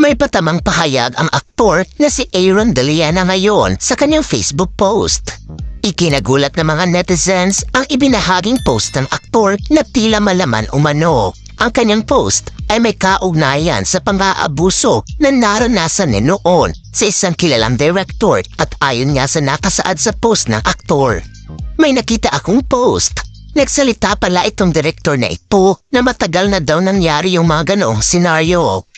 May patamang pahayag ang aktor na si Aaron De Leana ngayon sa kanyang Facebook post. Ikinagulat ng mga netizens ang ibinahaging post ng aktor na tila malaman umano. Ang kanyang post ay may kaugnayan sa pang-aabuso na naranasan niya noon sa isang kilalang director at ayon nga sa nakasaad sa post ng aktor. May nakita akong post. Nagsalita pala itong director na ito na matagal na daw nangyari yung mga ganoong senaryo.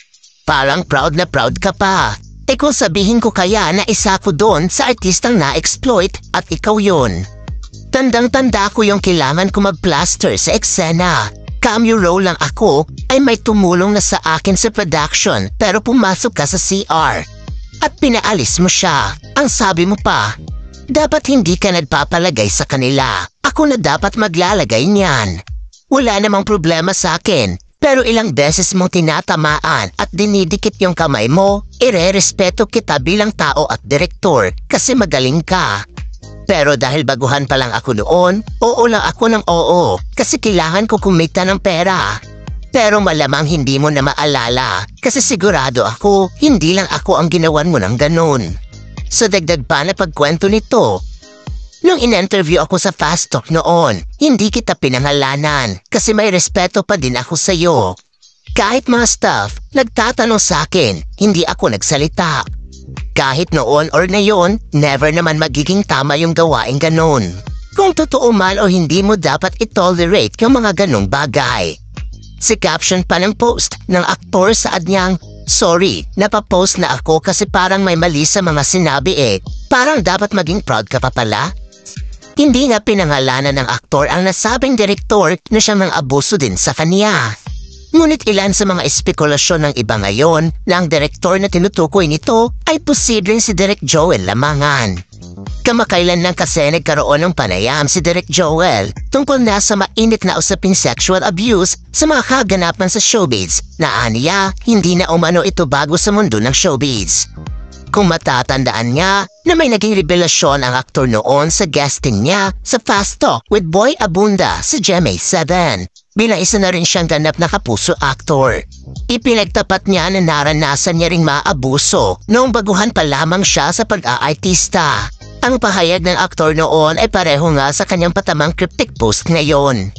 Parang proud na proud ka pa. Kung sabihin ko kaya na isa ko doon sa artistang na-exploit at ikaw yun. Tandang-tanda ko yung kailangan ko mag-plaster sa eksena. Cameo role lang ako ay may tumulong na sa akin sa production pero pumasok ka sa CR. At pinaalis mo siya. Ang sabi mo pa, dapat hindi ka nagpapalagay sa kanila. Ako na dapat maglalagay niyan. Wala namang problema sa akin. Pero ilang beses mong tinatamaan at dinidikit yung kamay mo, ire-respeto kita bilang tao at direktor kasi magaling ka. Pero dahil baguhan pa lang ako noon, oo lang ako ng oo kasi kailangan ko kumita ng pera. Pero malamang hindi mo na maalala kasi sigurado ako hindi lang ako ang ginawan mo ng ganun. So dagdag pa na pagkwento nito. Nung in-interview ako sa Fast Talk noon, hindi kita pinangalanan kasi may respeto pa din ako sa'yo. Kahit mga staff, nagtatanong sa akin, hindi ako nagsalita. Kahit noon or ngayon, never naman magiging tama yung gawain ganon. Kung totoo man o hindi mo dapat i-tolerate yung mga ganong bagay. Si caption pa ng post ng aktor saad niyang, sorry, napapost na ako kasi parang may mali sa mga sinabi Parang dapat maging proud ka pa pala. Hindi nga pinangalanan ng aktor ang nasabing direktor na siyang nang abuso din sa kanya. Ngunit ilan sa mga espekulasyon ng iba ngayon na ang direktor na tinutukoy nito ay posibleng si Direk Joel Lamangan. Kamakailan lang kasi nagkaroon ng panayam si Direk Joel tungkol na sa mainit na usaping sexual abuse sa mga kaganapan sa showbiz na aniya hindi na umano ito bago sa mundo ng showbiz. Kung matatandaan niya na may naging revelasyon ang aktor noon sa guesting niya sa Fast Talk with Boy Abunda sa GMA7 bilang isa na rin siyang ganap na kapuso aktor. Ipinagtapat niya na naranasan niya ring maabuso noong baguhan pa lamang siya sa pag-aartista. Ang pahayag ng aktor noon ay pareho nga sa kanyang patamang cryptic post ngayon.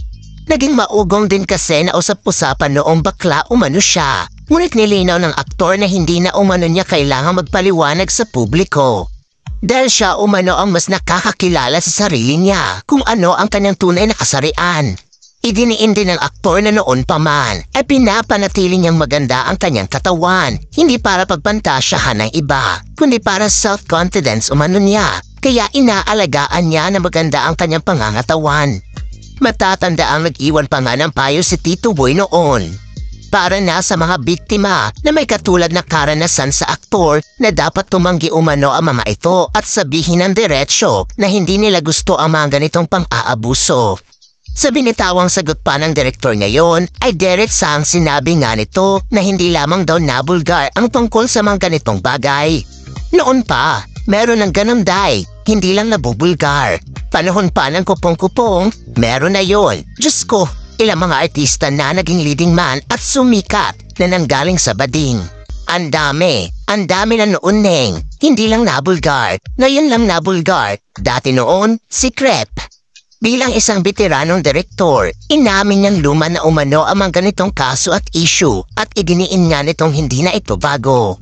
Naging maugong din kasi na usap-usapan noong bakla umano siya. Ngunit nilinaw ng aktor na hindi na umano niya kailangang magpaliwanag sa publiko. Dahil siya umano ang mas nakakakilala sa sarili niya kung ano ang kanyang tunay na kasarian. Idiniin din ng aktor na noon pa man ay pinapanatili niyang maganda ang kanyang katawan. Hindi para pagpantasyahan ng iba, kundi para self-confidence umano niya. Kaya inaalagaan niya na maganda ang kanyang pangangatawan. Matatanda ang nag-iwan pa nga ng payo si Tito Boy noon. Para na sa mga biktima na may katulad na karanasan sa aktor na dapat tumanggi umano ang mga ito at sabihin ng diretsyo na hindi nila gusto ang mga ganitong pang-aabuso. Sa binitawang sagot pa ng direktor ngayon ay diretsang sinabi nga nito na hindi lamang daw nabulgar ang tungkol sa mga ganitong bagay. Noon pa, meron ng ganun day, hindi lang nabubulgar. Panahon pa ng kupong-kupong, meron na yon. Diyos ko! Ilang mga artista na naging leading man at sumikat na nanggaling sa bading. Ang dami na noon neng, hindi lang nabulgar, ngayon lang nabulgar, dati noon si Crep. Bilang isang veteranong direktor, inamin niyang luma na umano ang mga ganitong kaso at issue at iginiin nga nitong hindi na ito bago.